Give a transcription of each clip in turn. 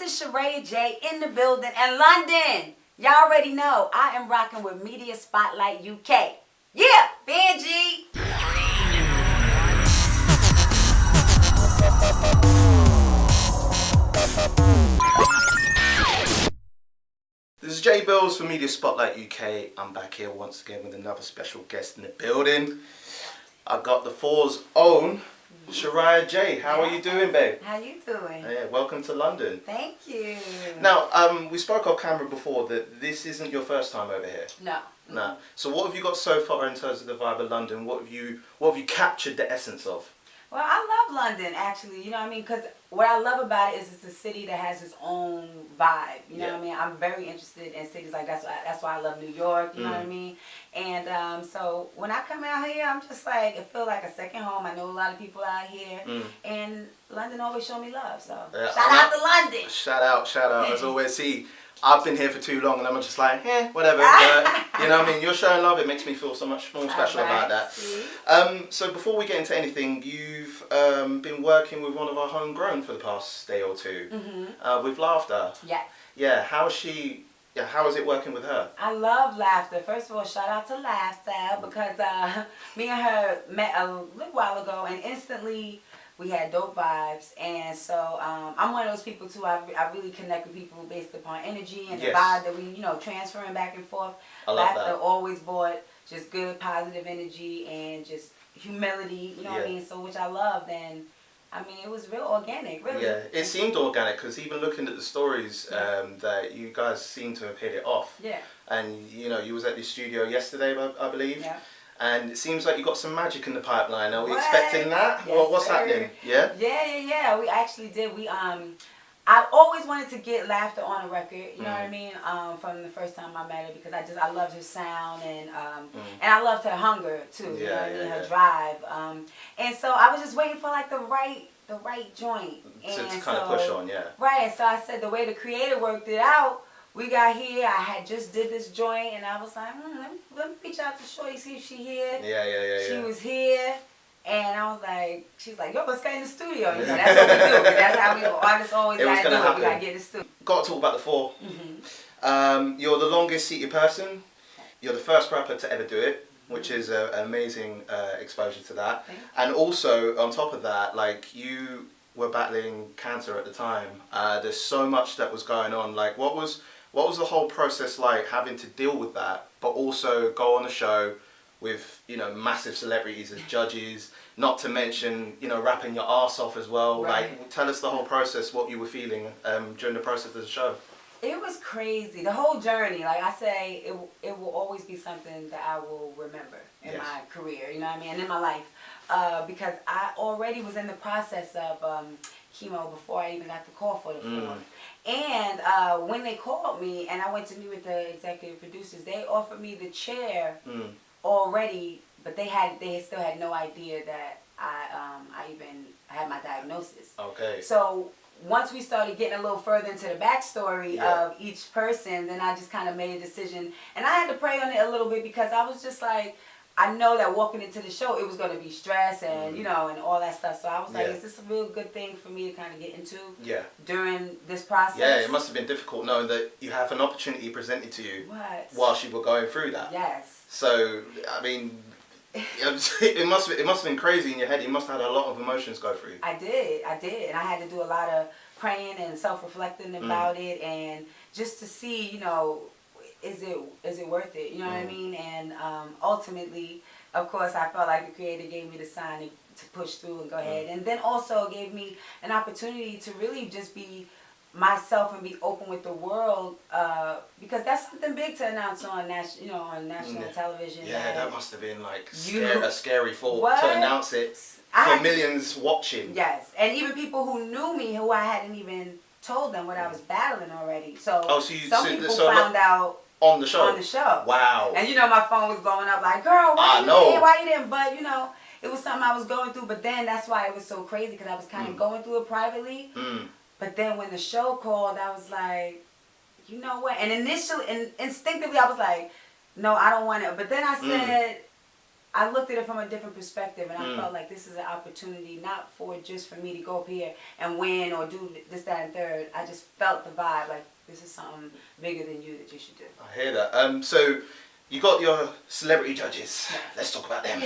is Sharaya J in the building. And London, y'all already know, I am rocking with Media Spotlight UK. Yeah, Benji. This is J Billz for Media Spotlight UK. I'm back here once again with another special guest in the building. I got the Four's own Sharaya J. How are you doing, babe? How you doing? Yeah, welcome to London. Thank you. Now, we spoke off camera before that this isn't your first time over here. No. No. So what have you got so far in terms of the vibe of London? What have you captured the essence of? Well, I love London, actually. You know what I mean? Because what I love about it is it's a city that has its own vibe. You know what I mean? I'm very interested in cities like that. That's why I love New York. You know what I mean? And so when I come out here, I'm just like, it feels like a second home. I know a lot of people out here. And London always show me love. So shout out to London. Shout out. As always, see, I've been here for too long and I'm just like, whatever. But, you know what I mean? You're showing love. It makes me feel so much more special about that. So before we get into anything, you've been working with one of our homegrown for the past day or two with Laughter. Yes. Yeah. How is she? Yeah. How is it working with her? I love Laughter. First of all, shout out to Laughter because me and her met a little while ago and instantly we had dope vibes, and so I'm one of those people too. I really connect with people based upon energy and the vibe that we, transferring back and forth. I love Laughter that. always brought just good, positive energy and just humility. You know what I mean? So which I loved, and I mean it was real organic, really. Yeah, it seemed organic because even looking at the stories, that you guys seem to have hit it off. Yeah. And you was at the studio yesterday, I believe. Yeah. And it seems like you got some magic in the pipeline. Are we expecting that? Yes, What's happening? Yeah? Yeah. We actually did. I always wanted to get Laughter on a record, you know what I mean? From the first time I met her because I loved her sound and I loved her hunger too, you know what I mean? Her drive. And so I was just waiting for like the right joint. To kind of push on, yeah. Right, and so I said the way the creator worked it out, we got here, I had just did this joint, and I was like, let me reach out to Shorty, see if she here. Yeah. She was here, and I was like, she's like, yo, let's get in the studio. You know, that's what we do. That's how we artists always gotta do it. We gotta get in the studio. Got to talk about the Four. You're the longest seated person. You're the first rapper to ever do it, which is an amazing exposure to that. And also, on top of that, like, you were battling cancer at the time. There's so much that was going on. Like, what was the whole process like, having to deal with that, but also go on a show with, massive celebrities as judges, not to mention, rapping your arse off as well. Right. Like, tell us the whole process, what you were feeling during the process of the show. It was crazy. The whole journey, like I say, it will always be something that I will remember in my career, you know what I mean, and in my life. Because I already was in the process of chemo before I even got the call for the Four. And when they called me and I went to meet with the executive producers, they offered me the chair already, but they still had no idea that I even had my diagnosis. Okay. So once we started getting a little further into the backstory of each person, then I just kind of made a decision. And I had to pray on it a little bit because I was just like, I know that walking into the show, it was going to be stress and, and all that stuff. So I was like, is this a real good thing for me to kind of get into during this process? Yeah, it must have been difficult knowing that you have an opportunity presented to you whilst you were going through that. Yes. So, I mean, it must have been crazy in your head. You must have had a lot of emotions go through. I did. And I had to do a lot of praying and self-reflecting about it and just to see, is it worth it? You know what I mean? And ultimately, of course, I felt like the creator gave me the sign to push through and go ahead. And then also gave me an opportunity to really just be myself and be open with the world because that's something big to announce on national television. Yeah, that must have been like a scary thought to announce it for millions watching. Yes, and even people who knew me, who I hadn't even told them what I was battling already. So, some people found out on the show. Wow. And my phone was blowing up like, girl, why you didn't? But it was something I was going through. But then that's why it was so crazy because I was kind of going through it privately. But then when the show called, I was like, you know what? And initially, instinctively, I was like, no, I don't want it. But then I said, I looked at it from a different perspective, and I felt like this is an opportunity not for just for me to go up here and win or do this, that, and third. I just felt the vibe, like this is something bigger than you that you should do. I hear that. So you got your celebrity judges. Yes. Let's talk about them.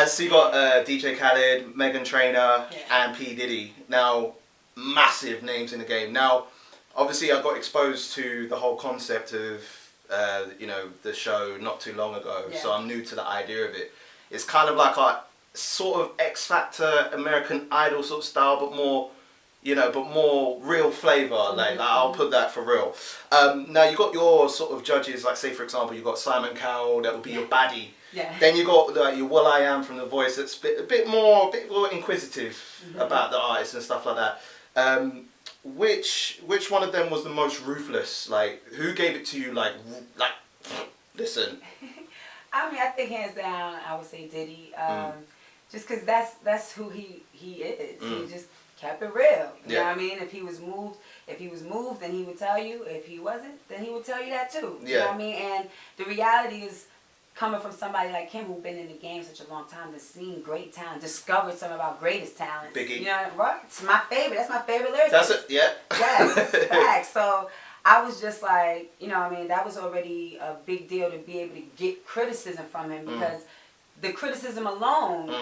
So you got DJ Khaled, Meghan Trainor, and P Diddy. Now, massive names in the game. Now, obviously, I got exposed to the whole concept of the show not too long ago, so I'm new to the idea of it. It's kind of like a sort of X Factor, American Idol sort of style, but more, real flavour. Like I'll put that for real. Now you got your sort of judges, like say for example, you got Simon Cowell, that would be your baddie. Yeah. Then you got your Will I Am from The Voice, that's a bit more inquisitive about the artist and stuff like that. Which one of them was the most ruthless? Like, who gave it to you? Like, listen. I mean, I think hands down, I would say Diddy. Just because that's who he is. He just kept it real. You know what I mean? If he was moved, then he would tell you. If he wasn't, then he would tell you that too. You know what I mean? And the reality is, coming from somebody like him who's been in the game such a long time, that's seen great talent, discovered some of our greatest talents. Biggie. You know, right? It's my favorite. That's my favorite lyricist. That's it, yeah. Yes, facts. So I was just like, that was already a big deal to be able to get criticism from him, because the criticism alone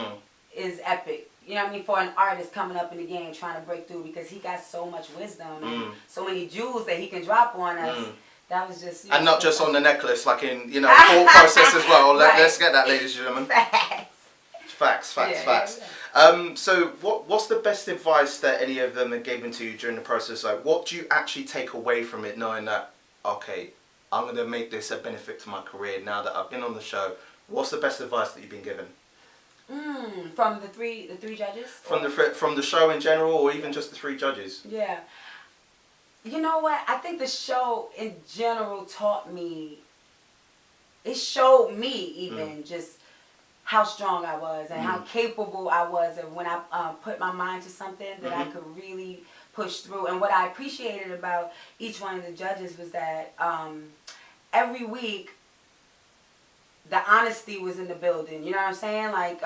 is epic. You know what I mean? For an artist coming up in the game trying to break through, because he got so much wisdom and so many jewels that he can drop on us. That was just... and not just on the necklace, like in, thought process as well. Let's get that, ladies and gentlemen. Facts. Facts. So what's the best advice that any of them have given to you during the process? Like, what do you actually take away from it, knowing that, okay, I'm going to make this a benefit to my career now that I've been on the show? What's the best advice that you've been given? From the three judges? From the show in general, or even just the three judges? Yeah. You know what? I think the show in general showed me even just how strong I was and how capable I was of when I put my mind to something that I could really push through. And what I appreciated about each one of the judges was that every week the honesty was in the building. You know what I'm saying? Like,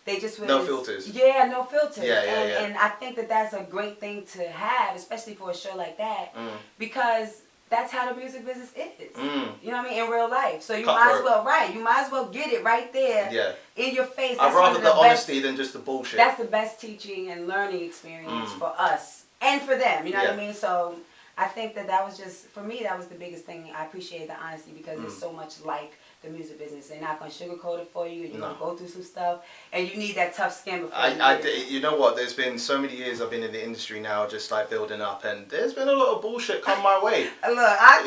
they just was... No filters. Yeah, no filters. Yeah. And I think that that's a great thing to have, especially for a show like that, because that's how the music business is. You know what I mean? In real life. So you might as well get it right there in your face. I'd rather the honesty than just the bullshit. That's the best teaching and learning experience for us and for them. You know what I mean? So I think that was just, for me, that was the biggest thing. I appreciate the honesty, because it's so much like the music business. They're not going to sugarcoat it for you. You're going to go through some stuff, and you need that tough skin before you know what? There's been so many years I've been in the industry now, just like building up, and there's been a lot of bullshit come my way. Look, I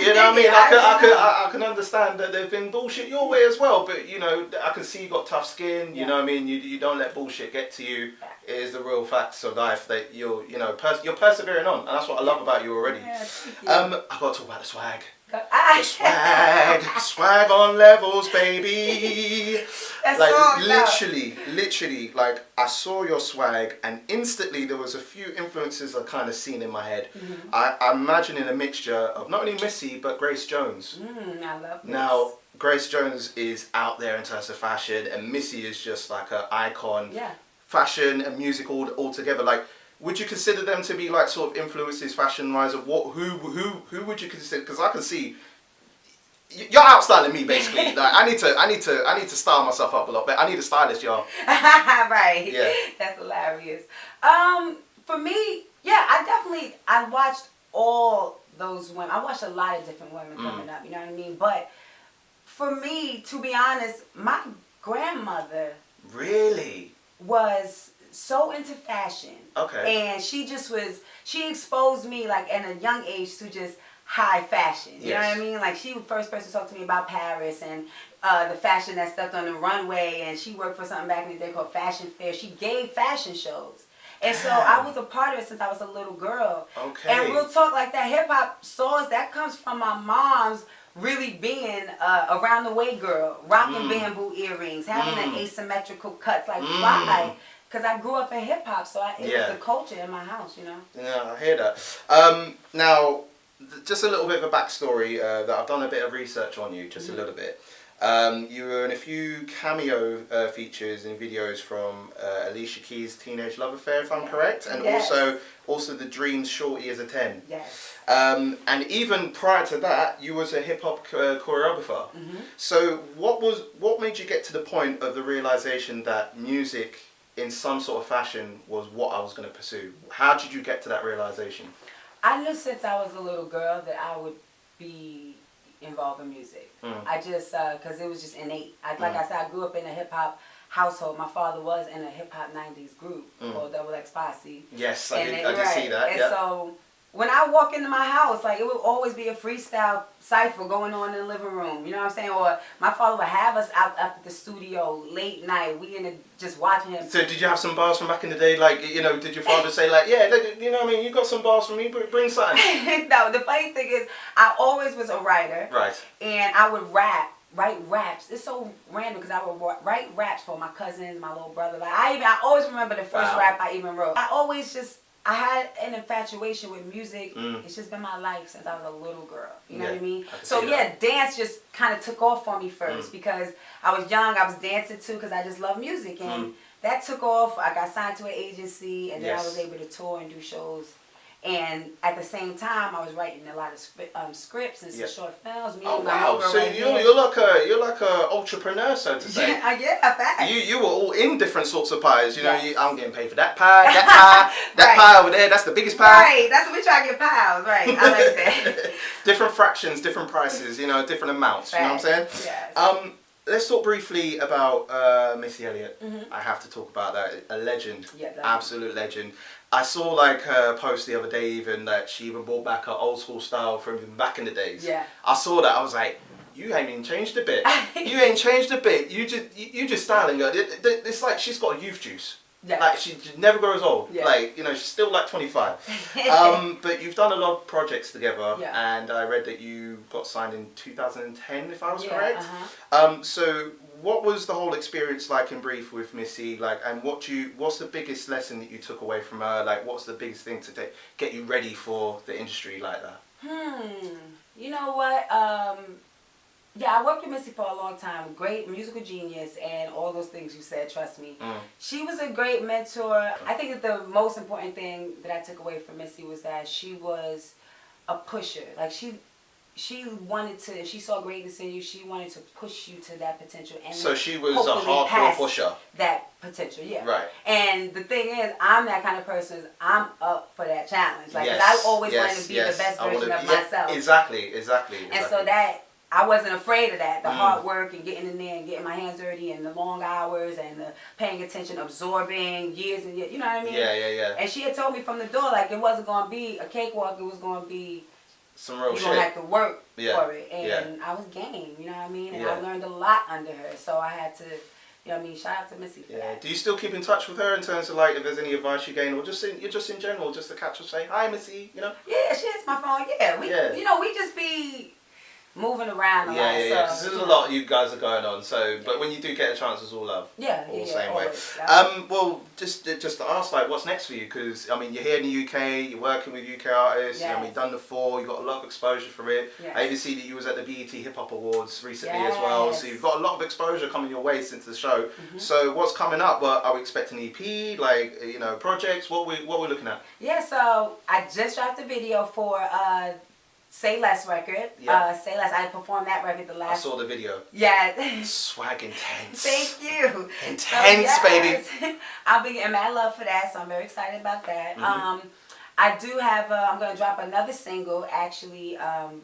can understand that there's been bullshit your way as well, but I can see you got tough skin. You know what I mean? You don't let bullshit get to you. It is the real facts of life that you're persevering on, and that's what I love about you already. Yeah, I got to talk about the swag. The swag on levels, baby. That's literally, like, I saw your swag, and instantly there was a few influences I kind of seen in my head. I'm imagining a mixture of not only Missy but Grace Jones. I love this. Now, Grace Jones is out there in terms of fashion, and Missy is just like an icon. Yeah. Fashion and music all together. Like, would you consider them to be like sort of influences fashion-wise? Of who would you consider? Because I can see you're outstyling me basically. Like, I need to style myself up a lot, but I need a stylist, y'all. Right. Yeah. That's hilarious. For me, I watched all those women. I watched a lot of different women coming up. You know what I mean? But for me, to be honest, my grandmother really was so into fashion. Okay. And she exposed me, like, at a young age to just high fashion. You know what I mean? Like, she was the first person to talk to me about Paris and the fashion that stepped on the runway. And she worked for something back in the day called Fashion Fair. She gave fashion shows. And so I was a part of it since I was a little girl. Okay. And real talk, like, that hip-hop sauce, that comes from my mom's really being around the way girl, rocking bamboo earrings, having the asymmetrical cuts, like fly. Because I grew up in hip hop, so it was the culture in my house, Yeah, I hear that. Now, just a little bit of a backstory that I've done a bit of research on you, just a little bit. You were in a few cameo features and videos from Alesha Keys' Teenage Love Affair, if I'm correct, and also the Dreams Shorty as a 10. Yes. And even prior to that, you was a hip hop choreographer. So what made you get to the point of the realization that music, in some sort of fashion, was what I was going to pursue? How did you get to that realization? I knew since I was a little girl that I would be involved in music. I just, because it was just innate. Like I said, I grew up in a hip hop household. My father was in a hip hop 90s group called Double X Posse. Yes, I did see that. And so when I walk into my house, like, it would always be a freestyle cypher going on in the living room. You know what I'm saying? Or my father would have us out at the studio late night. We in the, just watching him. So did you have some bars from back in the day? Like, you know, did your father say like, yeah, you know what I mean? You got some bars from me, bring something. No, the funny thing is, I always was a writer. Right. And I would write raps. It's so random because I would write raps for my cousins, my little brother. Like, I always remember the first rap I even wrote. I had an infatuation with music. It's just been my life since I was a little girl. You know what I mean? So yeah, dance just kind of took off for me first because I was young. I was dancing too because I just love music, and that took off. I got signed to an agency, and then I was able to tour and do shows. And at the same time, I was writing a lot of scripts and some short films. Oh wow! So you're like a entrepreneur, so to say. Yeah, facts. You were all in different sorts of pies. You know, I'm getting paid for that pie, that pie over there. That's the biggest pie. Right. That's what we try to get pies. Right. I like that. Different fractions, different prices. You know, different amounts. Facts. You know what I'm saying? Yes. Let's talk briefly about Missy Elliott. I have to talk about that. A legend. Yeah, absolute legend. I saw like her post the other day even that she even brought back her old school style from back in the days. Yeah. I saw that. I was like, you ain't even changed a bit. You ain't changed a bit. You just styling her. It's like she's got a youth juice. Yeah. Like she never grows old. Yeah. Like, you know, she's still like 25. But you've done a lot of projects together, and I read that you got signed in 2010, if I was correct. So what was the whole experience like in brief with Missy? Like, and what's the biggest lesson that you took away from her? Like, what's the biggest thing to get you ready for the industry like that? You know what? Yeah, I worked with Missy for a long time. Great musical genius and all those things you said, trust me. She was a great mentor. I think that the most important thing that I took away from Missy was that she was a pusher. Like, she wanted to, if she saw greatness in you, she wanted to push you to that potential. And so she was a hardcore pusher. That potential, yeah. Right. And the thing is, I'm that kind of person. I'm up for that challenge. Like, 'cause I always wanted to be the best version of myself. Exactly. And so that, I wasn't afraid of that. The hard work and getting in there and getting my hands dirty and the long hours and the paying attention, absorbing years and years. You know what I mean? Yeah. And she had told me from the door, like, it wasn't going to be a cakewalk. It was going to be some real shit. You're going to have to work for it. And I was game, you know what I mean? And I learned a lot under her. So I had to, you know what I mean? Shout out to Missy for that. Do you still keep in touch with her in terms of, like, if there's any advice you gain, or just in general, just to catch her, say, hi, Missy, you know? Yeah, she hits my phone. Yeah, you know, we just be moving around a lot. Yeah. Because there's a lot you guys are going on. So, but when you do get a chance, it's all love. All the same way. Well, just to ask, like, what's next for you? Because I mean, you're here in the UK. You're working with UK artists. You know, you've done the 4. You got a lot of exposure for it. I even see that you was at the BET Hip Hop Awards recently as well. So you've got a lot of exposure coming your way since the show. So what's coming up? Well, are we expecting EP? Like, you know, projects? What we looking at? Yeah. So I just dropped a video for Say Less record. Say Less. I performed that record the last. I saw the video. Yeah. Swag intense. Thank you. Intense, baby. I'll be getting mad love for that, so I'm very excited about that. I do have. I'm gonna drop another single actually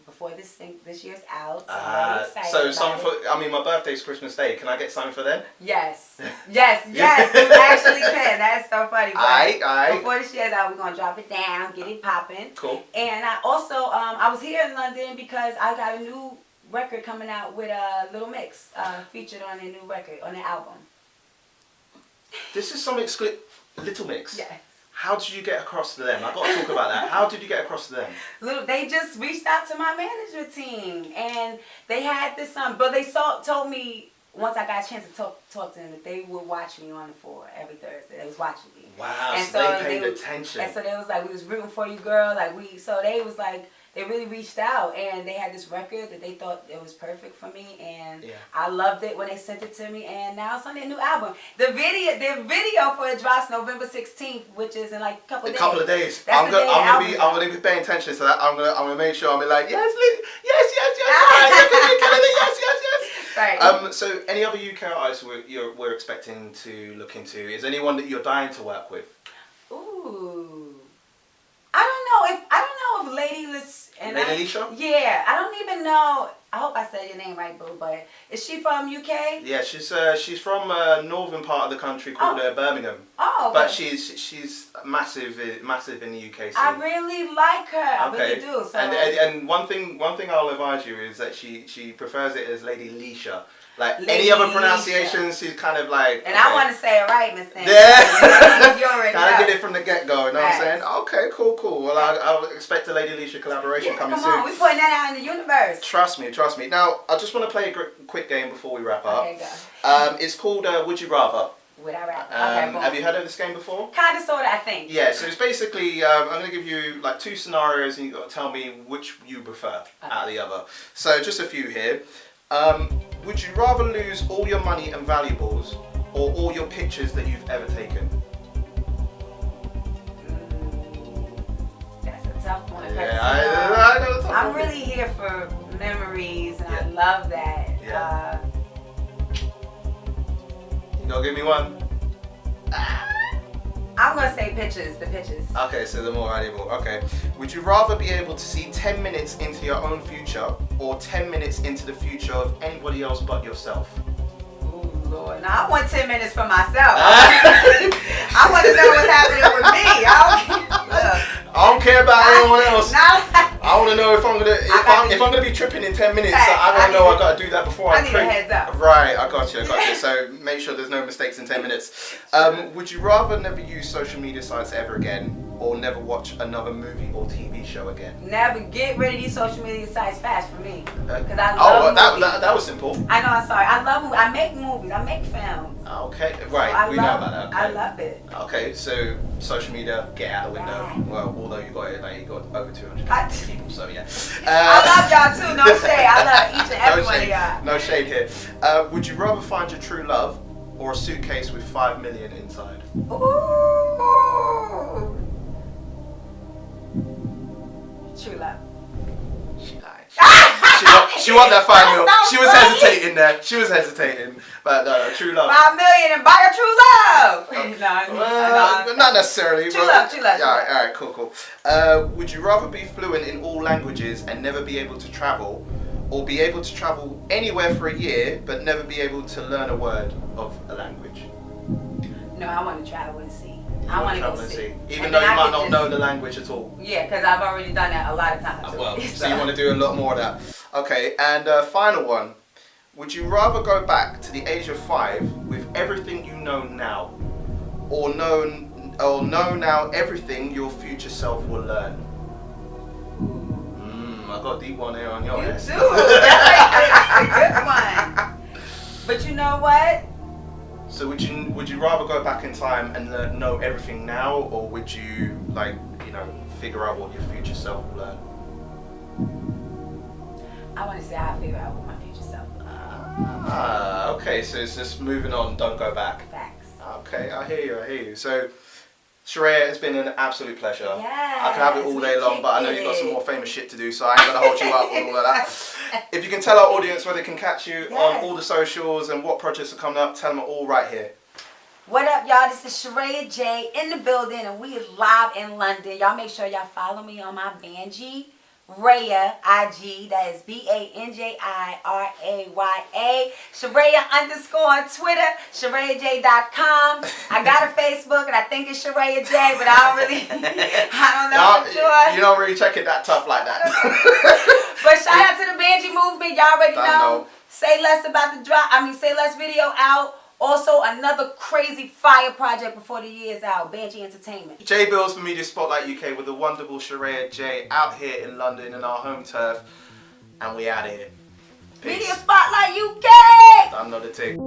before this year's out. So I'm very excited. So something for. I mean, my birthday's Christmas Day. Can I get something for then? Yes. You actually can. That's so funny. Aight. Before this year's out, we're gonna drop it down, get it popping. Cool. And I also I was here in London because I got a new record coming out with Little Mix featured on a new record on the album. This is some exclusive. Little Mix. Yes. How did you get across to them? I got to talk about that. How did you get across to them? They just reached out to my management team, and they had this but they told me once I got a chance to talk to them that they would watch me on the 4 every Thursday. They was watching me. Wow, and so they paid attention. And so they was like, we was rooting for you, girl. Like they it really reached out, and they had this record that they thought it was perfect for me, and Yeah. I loved it when they sent it to me, and now it's on their new album. The video for it drops November 16th, which is in like a couple of days. That's I'm gonna be paying attention to that. I'm gonna make sure I'm like, yes, Right. So any other UK artists we're expecting to look into? Is there anyone that you're dying to work with? Ooh, I don't know if Lady Alesha? Yeah, I don't even know. I hope I said your name right, boo. But is she from UK? Yeah, she's from northern part of the country called Birmingham. Oh, okay. But she's massive in the UK scene. I really like her. I really do. So. And one thing I'll advise you is that she prefers it as Lady Alesha. Like Lady any other Alesha. pronunciations, she's kind of like. And I want to say it right, Miss Thing. Yeah. You already Kind of know. get it from the get go. You know what I'm saying? Okay, cool. Well, I'll expect a Lady Alesha collaboration coming come soon. on, we putting that out in the universe. Trust me. Now, I just want to play a quick game before we wrap up. Okay, go. It's called Would You Rather. Would I rap? Okay, boom. Have you heard of this game before? Kinda, sorta, I think. Yeah, so it's basically, I'm going to give you like 2 scenarios and you've got to tell me which you prefer out of the other. So just a few here. Would you rather lose all your money and valuables or all your pictures that you've ever taken? That's a tough one. Yeah, I know. I'm really here for memories, and I Yeah. love that. Yeah. You gonna give me one? I'm gonna say pictures. The pictures. Okay, so the more valuable. Okay. Would you rather be able to see 10 minutes into your own future or 10 minutes into the future of anybody else but yourself? Ooh, Lord. Now, I want 10 minutes for myself. I want to know what's happening with me. I don't care about anyone else. Now, I want to know if I'm gonna be tripping in 10 minutes. I gotta know I gotta do that before I need a heads up. Right, I got you. So make sure there's no mistakes in 10 minutes. Would you rather never use social media sites ever again, or never watch another movie or TV show again? never get rid of these social media sites fast for me. Because I love movies. that was simple. I know, I'm sorry. I love movies. I make movies. I make films. Okay, right. So We know about that. Okay. I love it. Okay, so social media, get out the window. Right. Well, although you got over 200 people, so yeah. I love y'all too. No shade. I love each and every one of y'all. No shade here. Would you rather find your true love or a suitcase with 5 million inside? Ooh. True love. She lied. She want that 5 mil. She was hesitating there. She was hesitating. But no, true love. 5 million and buy a true love. No, not necessarily. True love. Yeah, all right, cool. Would you rather be fluent in all languages and never be able to travel, or be able to travel anywhere for a year but never be able to learn a word of a language? No, I want to travel and see. I want to go see. Even though you might not know the language at all. Yeah, because I've already done that a lot of times. Well, so you want to do a lot more of that. Okay, and final one. Would you rather go back to the age of 5 with everything you know now, or know now everything your future self will learn? I got a deep one here on your You list. do. That's a good one. But you know what? So would you rather go back in time and know everything now, or would you figure out what your future self will learn? I want to say I figure out what my future self will learn. Okay, so it's just moving on, don't go back. Facts. Okay, I hear you. So, Sharaya, it's been an absolute pleasure. Yes, I can have it all day long, but I know you've got some more famous shit to do, so I ain't gonna hold you up with all of that. If you can tell our audience where they can catch you on all the socials and what projects are coming up, tell them all right here. What up, y'all? This is Sharaya J in the building, and we live in London. Y'all make sure y'all follow me on my Banji Raya IG. That is BANJIRAYA. Sharaya _ on Twitter. SharayaJ.com. I got a Facebook, and I think it's Sharaya J, but I don't know for sure. You don't really check it that tough like that. But shout out to the Banji movement. Y'all already know. Say Less about the drop. Say Less video out. Also, another crazy fire project before the year is out. Banji Entertainment. J Billz for Media Spotlight UK with the wonderful Sharaya J out here in London in our home turf. And we out here. Peace. Media Spotlight UK! I'm not a tick.